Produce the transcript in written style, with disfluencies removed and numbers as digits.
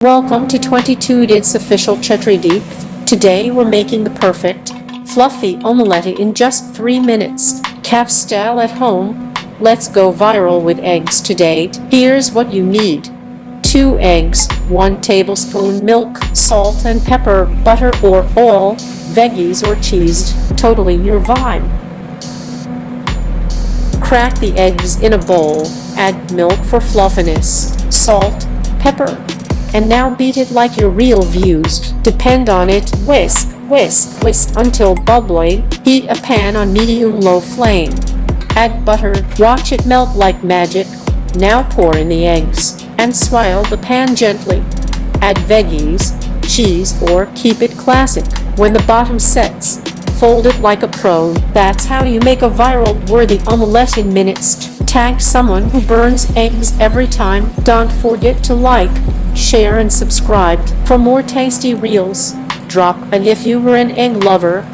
Welcome to 22's official Chetridi. Today we're making the perfect, fluffy omelette in just 3 minutes, calf style at home. Let's go viral with eggs today. Here's what you need. 2 eggs, 1 tablespoon milk, salt and pepper, butter or oil, veggies or cheese, totally your vibe. Crack the eggs in a bowl, add milk for fluffiness, salt, pepper, and now beat it like your real views depend on it. Whisk, whisk, whisk until bubbling. Heat a pan on medium-low flame. Add butter, watch it melt like magic. Now pour in the eggs, and swirl the pan gently. Add veggies, cheese, or keep it classic. When the bottom sets, fold it like a pro. That's how you make a viral-worthy omelette in minutes. Tag someone who burns eggs every time. Don't forget to like, share and subscribe for more tasty reels. Drop and if you were an egg lover,